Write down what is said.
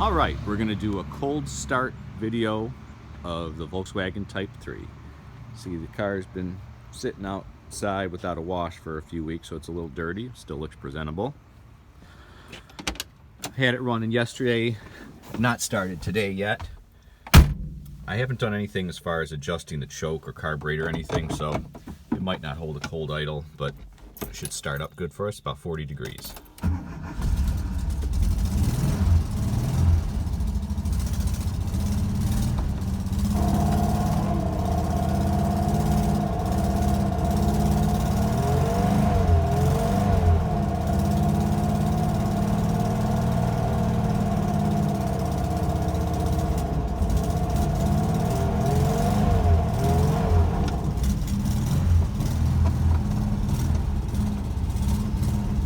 All right, we're gonna do a cold start video of the Volkswagen Type 3. See, the car's been sitting outside without a wash for a few weeks, so it's a little dirty. Still looks presentable. Had it running yesterday, not started today yet. I haven't done anything as far as adjusting the choke or carburetor or anything, so it might not hold a cold idle, but it should start up good for us, about 40 degrees.